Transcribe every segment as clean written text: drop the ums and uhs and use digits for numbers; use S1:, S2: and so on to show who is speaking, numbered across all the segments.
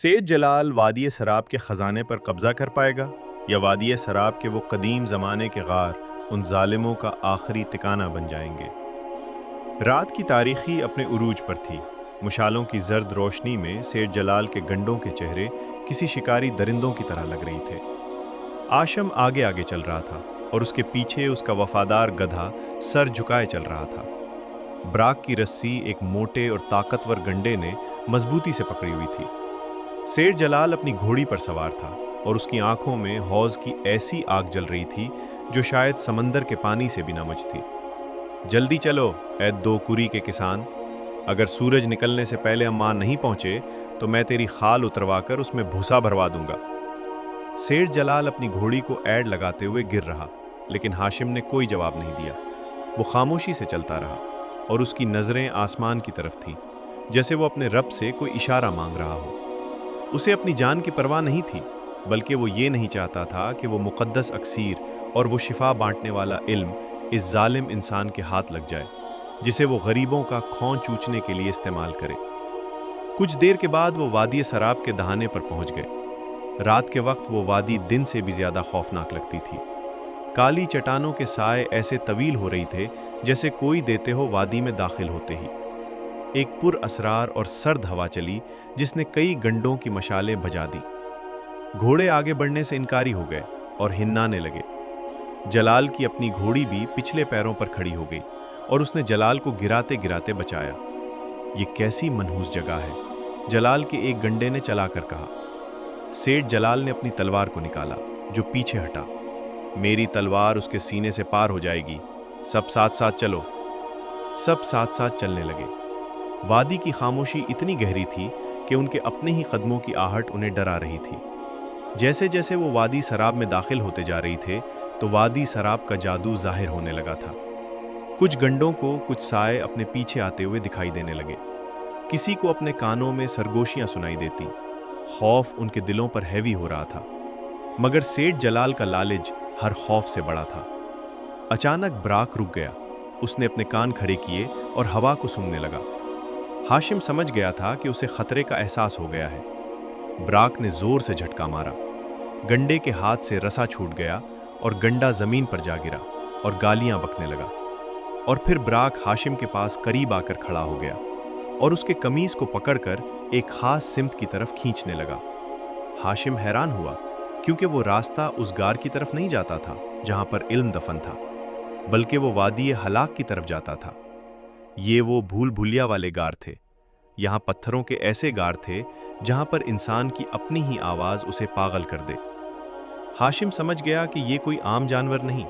S1: سید جلال وادی سراب کے خزانے پر قبضہ کر پائے گا یا وادی سراب کے وہ قدیم زمانے کے غار ان ظالموں کا آخری ٹکانہ بن جائیں گے؟ رات کی تاریخی اپنے عروج پر تھی۔ مشالوں کی زرد روشنی میں سید جلال کے گنڈوں کے چہرے کسی شکاری درندوں کی طرح لگ رہی تھے۔ آشم آگے آگے چل رہا تھا اور اس کے پیچھے اس کا وفادار گدھا سر جھکائے چل رہا تھا۔ براق کی رسی ایک موٹے اور طاقتور گنڈے نے مضبوطی سے پکڑی ہوئی تھی۔ سید جلال اپنی گھوڑی پر سوار تھا اور اس کی آنکھوں میں حوض کی ایسی آگ جل رہی تھی جو شاید سمندر کے پانی سے بھی نہ مچ تھی۔ جلدی چلو اے دو کری کے کسان، اگر سورج نکلنے سے پہلے عمان نہیں پہنچے تو میں تیری خال اتروا کر اس میں بھوسا بھروا دوں گا۔ سید جلال اپنی گھوڑی کو ایڑ لگاتے ہوئے گر رہا، لیکن ہاشم نے کوئی جواب نہیں دیا۔ وہ خاموشی سے چلتا رہا اور اس کی نظریں آسمان کی طرف تھیں، جیسے وہ اپنے رب سے کوئی اشارہ مانگ رہا ہو۔ اسے اپنی جان کی پرواہ نہیں تھی، بلکہ وہ یہ نہیں چاہتا تھا کہ وہ مقدس اکسیر اور وہ شفا بانٹنے والا علم اس ظالم انسان کے ہاتھ لگ جائے، جسے وہ غریبوں کا خون چوچنے کے لیے استعمال کرے۔ کچھ دیر کے بعد وہ وادی سراب کے دہانے پر پہنچ گئے۔ رات کے وقت وہ وادی دن سے بھی زیادہ خوفناک لگتی تھی۔ کالی چٹانوں کے سائے ایسے طویل ہو رہی تھے جیسے کوئی دیتے ہو وادی میں داخل ہوتے ہی۔ ایک پر اسرار اور سرد ہوا چلی جس نے کئی گنڈوں کی مشالیں بجھا دیں۔ گھوڑے آگے بڑھنے سے انکاری ہو گئے اور ہنانے لگے۔ جلال کی اپنی گھوڑی بھی پچھلے پیروں پر کھڑی ہو گئی اور اس نے جلال کو گراتے گراتے بچایا۔ یہ کیسی منحوس جگہ ہے، جلال کے ایک گنڈے نے چلا کر کہا۔ سیٹھ جلال نے اپنی تلوار کو نکالا جو پیچھے ہٹا۔ میری تلوار اس کے سینے سے پار ہو جائے گی، سب ساتھ ساتھ چلو۔ سب ساتھ ساتھ چلنے لگے۔ وادی کی خاموشی اتنی گہری تھی کہ ان کے اپنے ہی قدموں کی آہٹ انہیں ڈرا رہی تھی۔ جیسے جیسے وہ وادی سراب میں داخل ہوتے جا رہی تھے تو وادی سراب کا جادو ظاہر ہونے لگا تھا۔ کچھ گنڈوں کو کچھ سائے اپنے پیچھے آتے ہوئے دکھائی دینے لگے۔ کسی کو اپنے کانوں میں سرگوشیاں سنائی دیتی۔ خوف ان کے دلوں پر ہیوی ہو رہا تھا، مگر سیٹھ جلال کا لالچ ہر خوف سے بڑا تھا۔ اچانک براق رک گیا۔ اس نے اپنے کان کھڑے کیے اور ہوا کو سونگنے لگا۔ ہاشم سمجھ گیا تھا کہ اسے خطرے کا احساس ہو گیا ہے۔ براق نے زور سے جھٹکا مارا۔ گنڈے کے ہاتھ سے رسا چھوٹ گیا اور گنڈا زمین پر جا گرا اور گالیاں بکنے لگا۔ اور پھر براق ہاشم کے پاس قریب آ کر کھڑا ہو گیا اور اس کے قمیض کو پکڑ کر ایک خاص سمت کی طرف کھینچنے لگا۔ ہاشم حیران ہوا کیونکہ وہ راستہ اس غار کی طرف نہیں جاتا تھا جہاں پر علم دفن تھا، بلکہ وہ وادی ہلاک کی طرف جاتا تھا۔ یہ وہ بھول بھلیا والے غار تھے۔ یہاں پتھروں کے ایسے غار تھے جہاں پر انسان کی اپنی ہی آواز اسے پاگل کر دے۔ ہاشم سمجھ گیا کہ یہ کوئی عام جانور نہیں،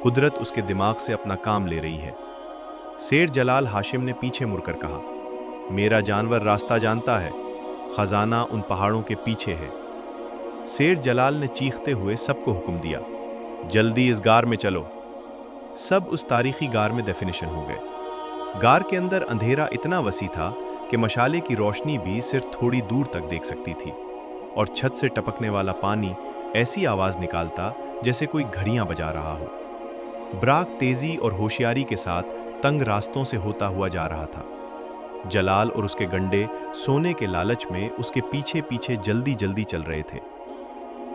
S1: قدرت اس کے دماغ سے اپنا کام لے رہی ہے۔ سیٹھ جلال ہاشم نے پیچھے مڑ کر کہا، میرا جانور راستہ جانتا ہے، خزانہ ان پہاڑوں کے پیچھے ہے۔ سیٹھ جلال نے چیختے ہوئے سب کو حکم دیا، جلدی اس غار میں چلو۔ سب اس تاریخی غار میں ڈیفینیشن ہو گئے۔ غار کے اندر اندھیرا اتنا وسیع تھا کہ مشالے کی روشنی بھی صرف تھوڑی دور تک دیکھ سکتی تھی، اور چھت سے ٹپکنے والا پانی ایسی آواز نکالتا جیسے کوئی گھڑیاں بجا رہا ہو۔ براق تیزی اور ہوشیاری کے ساتھ تنگ راستوں سے ہوتا ہوا جا رہا تھا۔ جلال اور اس کے گنڈے سونے کے لالچ میں اس کے پیچھے پیچھے جلدی جلدی چل رہے تھے۔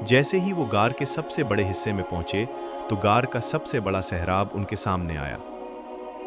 S1: جیسے ہی وہ غار کے سب سے بڑے حصے میں پہنچے تو غار کا سب سے بڑا سحراب ان کے سامنے آیا۔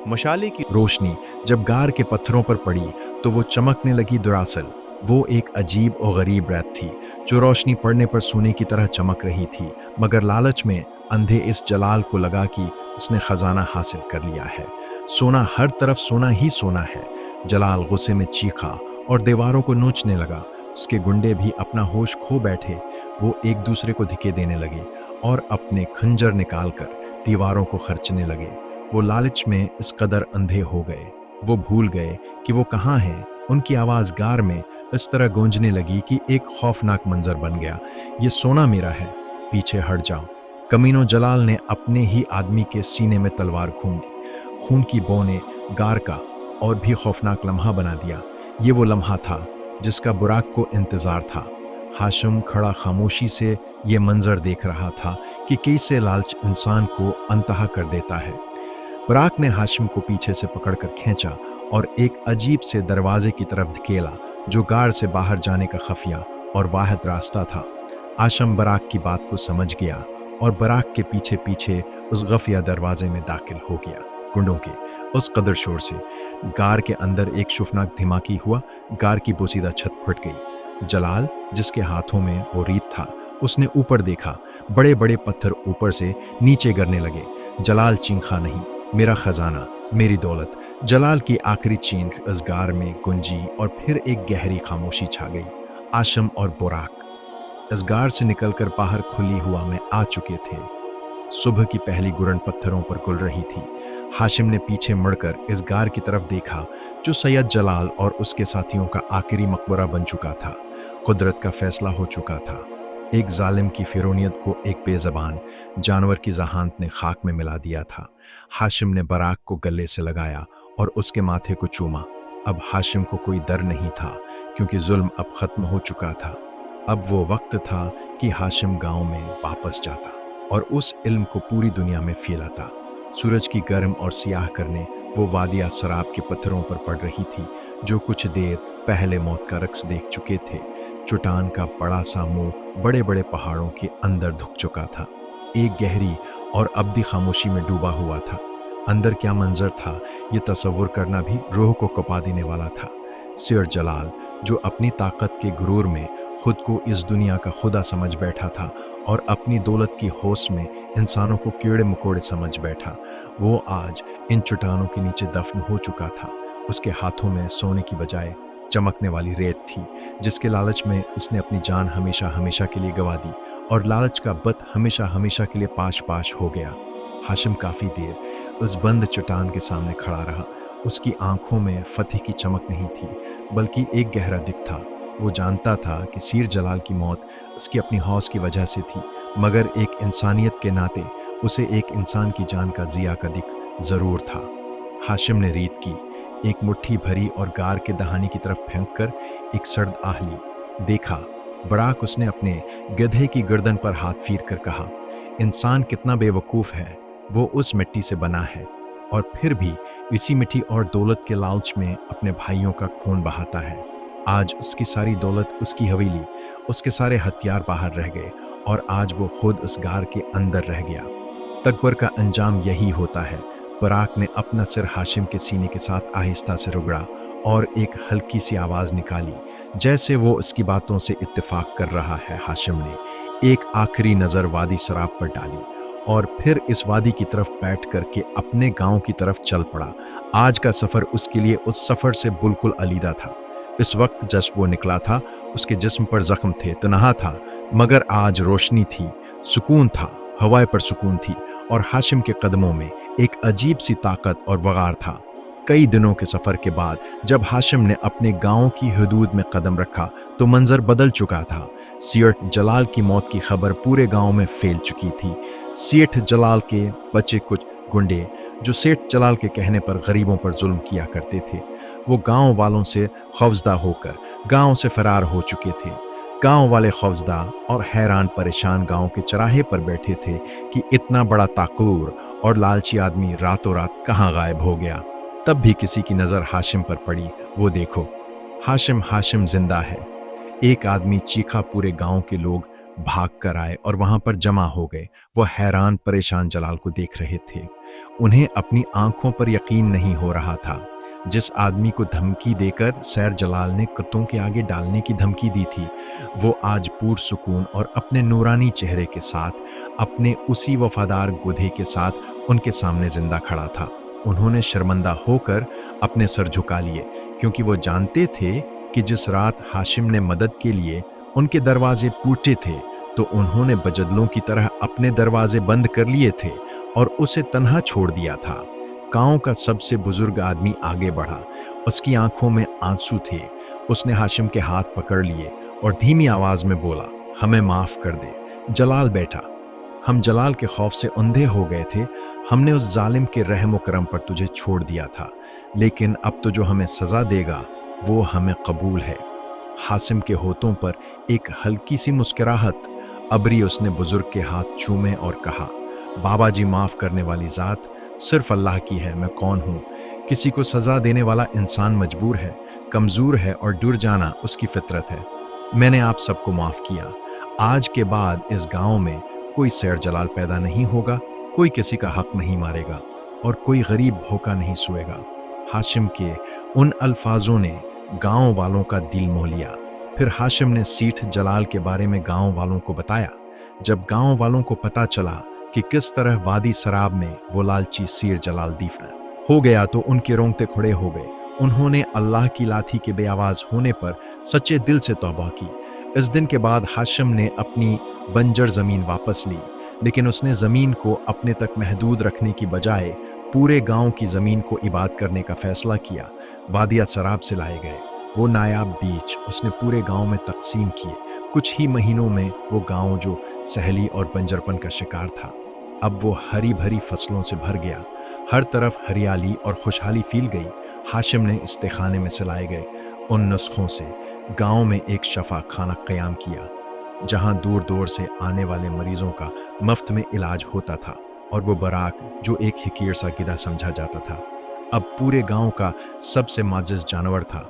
S1: مشالے کی
S2: روشنی جب غار کے پتھروں پر پڑی تو وہ چمکنے لگی۔ دراصل وہ ایک عجیب اور غریب ریت تھی جو روشنی پڑنے پر سونے کی طرح چمک رہی تھی، مگر لالچ میں اندھے اس جلال کو لگا کہ اس نے خزانہ حاصل کر لیا ہے۔ سونا، ہر طرف سونا ہی سونا ہے۔ جلال غصے میں چیخا اور دیواروں کو نوچنے لگا۔ اس کے گنڈے بھی اپنا ہوش کھو بیٹھے۔ وہ ایک دوسرے کو دھکے دینے لگے اور اپنے خنجر نکال کر دیواروں کو خرچنے لگے۔ وہ لالچ میں اس قدر اندھے ہو گئے، وہ بھول گئے کہ وہ کہاں ہیں۔ ان کی آواز غار میں اس طرح گونجنے لگی کہ ایک خوفناک منظر بن گیا، یہ سونا میرا ہے، پیچھے ہٹ جاؤ۔ کمینوں، جلال نے اپنے ہی آدمی کے سینے میں تلوار گھوم دی۔ خون کی بو نے غار کا اور بھی خوفناک لمحہ بنا دیا۔ یہ وہ لمحہ تھا جس کا براق کو انتظار تھا۔ ہاشم کھڑا خاموشی سے یہ منظر دیکھ رہا تھا کہ کیسے لالچ انسان کو انتہا کر دیتا ہے۔ براق نے ہاشم کو پیچھے سے پکڑ کر کھینچا اور ایک عجیب سے دروازے کی طرف دھکیلا जो गार से बाहर जाने का खफिया और वाहिद रास्ता था। हाशिम बराक की बात को समझ गया और बराक के पीछे पीछे उस गफिया दरवाजे में दाखिल हो गया। गुंडों के उस कदर शोर से गार के अंदर एक शुफनाक धमाकी हुआ। गार की बोसीदा छत फट गई। जलाल, जिसके हाथों में वो रीत था, उसने ऊपर देखा। बड़े बड़े पत्थर ऊपर से नीचे गिरने लगे। जलाल चीखा नहीं, मेरा खजाना, मेरी दौलत। जलाल की आखिरी चीख इस गार में गुंजी और फिर एक गहरी खामोशी छा गई। हाशिम और बुराक इस गार से निकलकर बाहर खुली हवा में आ चुके थे। सुबह की पहली गुरन पत्थरों पर गुल रही थी। हाशिम ने पीछे मुड़कर इस गार की तरफ देखा जो सैयद जलाल और उसके साथियों का आखिरी मकबरा बन चुका था। कुदरत का फैसला हो चुका था। एक जालिम की फिरौनियत को एक बेज़बान जानवर की जहानत ने खाक में मिला दिया था। हाशिम ने बराक को गले से लगाया और उसके माथे को चूमा। अब हाशिम को कोई डर नहीं था, क्योंकि जुल्म अब खत्म हो चुका था। अब वो वक्त था कि हाशिम गांव में वापस जाता और उस इल्म को पूरी दुनिया में फैलाता। सूरज की गर्म और सियाह करने वो वादिया शराब के पत्थरों पर पड़ रही थी, जो कुछ देर पहले मौत का रक्स देख चुके थे। चट्टान का बड़ा सा मुंह बड़े बड़े पहाड़ों के अंदर धुक चुका था। एक गहरी और अब्दी खामोशी में डूबा हुआ था। अंदर क्या मंजर था, ये तसव्वुर करना भी रूह को कपा देने वाला था। सैयद जलाल, जो अपनी ताकत के गुरूर में खुद को इस दुनिया का खुदा समझ बैठा था और अपनी दौलत की होश में इंसानों को कीड़े मकोड़े समझ बैठा, वो आज इन चट्टानों के नीचे दफन हो चुका था। उसके हाथों में सोने की बजाय चमकने वाली रेत थी, जिसके लालच में उसने अपनी जान हमेशा हमेशा के लिए गंवा दी और लालच का बत हमेशा हमेशा के लिए पाश पाश हो गया। हाशिम काफ़ी देर उस बंद चट्टान के सामने खड़ा रहा। उसकी आंखों में फतेह की चमक नहीं थी, बल्कि एक गहरा दिख था। वो जानता था कि सैयद जलाल की मौत उसकी अपनी हौस की वजह से थी, मगर एक इंसानियत के नाते उसे एक इंसान की जान का जिया का दिख ज़रूर था। हाशिम ने रीत की, एक मुट्ठी भरी और गार के दहाने की तरफ फेंक कर एक सर्द आह ली। देखा, बराक, उसने अपने गधे की गर्दन पर हाथ फेर कर कहा, इंसान कितना बेवकूफ़ है, वो उस मिट्टी से बना है और फिर भी इसी मिट्टी और दौलत के लालच में अपने भाइयों का खून बहाता है। आज उसकी सारी दौलत, उसकी हवेली, उसके सारे हथियार बाहर रह गए और आज वो खुद उस गार के अंदर रह गया। तकबर का अंजाम यही होता है। बराक ने अपना सिर हाशिम के सीने के साथ आहिस्ता से रगड़ा और एक हल्की सी आवाज़ निकाली, जैसे वो उसकी बातों से इत्तेफाक कर रहा है। हाशिम ने एक आखिरी नज़र वादी शराब पर डाली और फिर इस वादी की तरफ बैठ करके अपने गांव की तरफ चल पड़ा। आज का सफ़र उसके लिए उस सफ़र से बिल्कुल अलग था। इस वक्त जब वो निकला था, उसके जिस्म पर जख्म थे, तनहा था, मगर आज रोशनी थी, सुकून था, हवाएं पर सुकून थी और हाशिम के कदमों में एक अजीब सी ताकत और वगार था। कई दिनों के सफ़र के बाद जब हाशिम ने अपने गांव की हदूद में कदम रखा तो मंजर बदल चुका था। सैयद जलाल की मौत की खबर पूरे गांव में फैल चुकी थी। सेठ जलाल के बच्चे कुछ गुंडे, जो सेठ जलाल के कहने पर गरीबों पर जुल्म किया करते थे, वो गांव वालों से खौफजदा होकर गांव से फरार हो चुके थे। गांव वाले खौफजदा और हैरान परेशान गांव के चौराहे पर बैठे थे कि इतना बड़ा ताकूर और लालची आदमी रातों रात कहाँ गायब हो गया। तब भी किसी की नज़र हाशिम पर पड़ी। वो देखो, हाशिम, हाशिम जिंदा है। एक आदमी चीखा। पूरे गांव के लोग भाग कर आए और वहां पर जमा हो गए। वो हैरान परेशान जलाल को देख रहे थे। उन्हें अपनी आंखों पर यकीन नहीं हो रहा था। जिस आदमी को धमकी देकर सैयद जलाल ने कुत्तों के आगे डालने की धमकी दी थी, वो आज पुरसुकून और अपने नूरानी चेहरे के साथ अपने उसी वफादार गुधे के साथ उनके सामने जिंदा खड़ा था। उन्होंने शर्मिंदा होकर अपने सर झुका लिए, क्योंकि वो जानते थे कि जिस रात हाशिम ने मदद के लिए उनके दरवाजे पूछे थे, तो उन्होंने बजदलों की तरह अपने दरवाजे बंद कर लिए थे और उसे तन्हा छोड़ दिया था। गांव का सबसे बुजुर्ग आदमी आगे बढ़ा। उसकी आंखों में आंसू थे। उसने हाशिम के हाथ पकड़ लिए और धीमी आवाज में बोला, हमें माफ कर दे जलाल बेटा। हम जलाल के खौफ से अंधे हो गए थे। हमने उस जालिम के रहम करम पर तुझे छोड़ दिया था, लेकिन अब तो जो हमें सजा देगा वो हमें कबूल है। हाशिम के होठों पर एक हल्की सी मुस्कुराहट अबरी। उसने बुजुर्ग के हाथ चूमे और कहा, बाबा जी, माफ करने वाली जात सिर्फ अल्लाह की है। मैं कौन हूँ? किसी को सजा देने वाला इंसान मजबूर है, कमज़ोर है और डर जाना उसकी फितरत है। मैंने आप सबको माफ़ किया। आज के बाद इस गांव में कोई सैर जलाल पैदा नहीं होगा, कोई किसी का हक नहीं मारेगा और कोई गरीब भूखा नहीं सोएगा। हाशिम के उन अल्फाजों ने गांव वालों का दिल मोह लिया। फिर हाशिम ने सेठ जलाल के बारे में गांव वालों को बताया। जब गांव वालों को पता चला कि किस तरह वादी सराब में वो लालची सेठ जलाल दफन हो गया तो उनके रोंगटे खड़े हो गए। उन्होंने अल्लाह की लाठी के बेआवाज होने पर सच्चे दिल से तौबा की। इस दिन के बाद हाशिम ने अपनी बंजर जमीन वापस ली, लेकिन उसने जमीन को अपने तक महदूद रखने की बजाय पूरे गांव की जमीन को इबाद करने का फैसला किया। वादिया सराब से लाए गए वो नायाब बीज उसने पूरे गांव में तकसीम किए। कुछ ही महीनों में वो गांव जो सहली और बंजरपन का शिकार था, अब वो हरी भरी फसलों से भर गया। हर तरफ हरियाली और खुशहाली फैल गई। हाशिम ने इस्तेखाने में से लाए गए उन नुस्खों से गांव में एक शफा खाना क़याम किया, जहां दूर दूर से आने वाले मरीजों का मुफ्त में इलाज होता था। और वो बराक जो एक हिकीर सा गिद्ध समझा जाता था, अब पूरे गांव का सबसे माजिज जानवर था।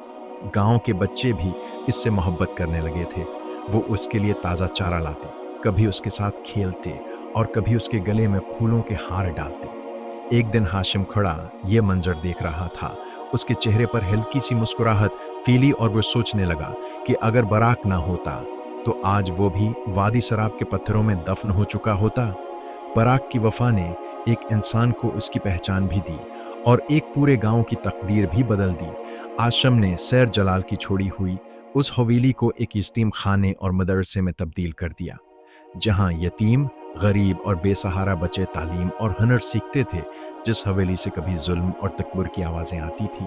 S2: गांव के बच्चे भी इससे मोहब्बत करने लगे थे। वो उसके लिए ताज़ा चारा लाते, कभी उसके साथ खेलते और कभी उसके गले में फूलों के हार डालते। एक दिन हाशिम खड़ा ये मंजर देख रहा था। उसके चेहरे पर हल्की सी मुस्कुराहट फैली और वो सोचने लगा कि अगर बराक ना होता तो आज वो भी वादी शराब के पत्थरों में दफन हो चुका होता। बराक की वफा ने एक इंसान को उसकी पहचान भी दी और एक पूरे गांव की तकदीर भी बदल दी। हाशिम ने सैर जलाल की छोड़ी हुई उस हवेली को एक यतीम खाने और मदरसे में तब्दील कर दिया, जहां यतीम, गरीब और बेसहारा बच्चे तालीम और हुनर सीखते थे। जिस हवेली से कभी जुल्म और तकबर की आवाज़ें आती थीं,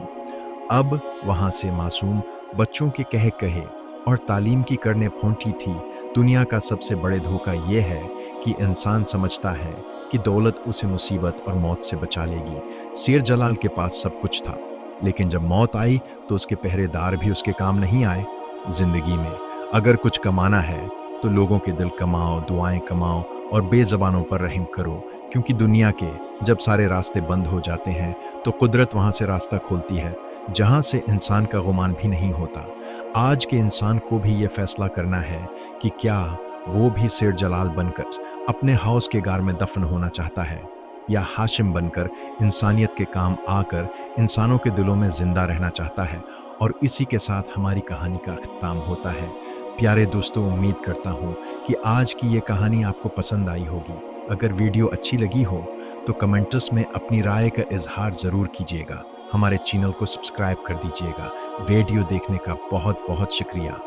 S2: अब वहां से मासूम बच्चों के कहे कहे और तालीम की करने पहुंची थी। दुनिया का सबसे बड़े धोखा यह है कि इंसान समझता है कि दौलत उसे मुसीबत और मौत से बचा लेगी। शेर जलाल के पास सब कुछ था, लेकिन जब मौत आई तो उसके पहरेदार भी उसके काम नहीं आए। जिंदगी में अगर कुछ कमाना है तो लोगों के दिल कमाओ, दुआएं कमाओ और बेज़बानों पर रहम करो, क्योंकि दुनिया के जब सारे रास्ते बंद हो जाते हैं तो कुदरत वहां से रास्ता खोलती है, जहां से इंसान का गुमान भी नहीं होता। आज के इंसान को भी ये फैसला करना है कि क्या वो भी शेर जलाल बनकर अपने हौस के गार में दफन होना चाहता है, या हाशिम बनकर इंसानियत के काम आकर इंसानों के दिलों में जिंदा रहना चाहता है। और इसी के साथ हमारी कहानी का अख्ताम होता है। प्यारे दोस्तों, उम्मीद करता हूँ कि आज की ये कहानी आपको पसंद आई होगी। अगर वीडियो अच्छी लगी हो तो कमेंट्स में अपनी राय का इजहार ज़रूर कीजिएगा। हमारे चैनल को सब्सक्राइब कर दीजिएगा। वीडियो देखने का बहुत बहुत शुक्रिया।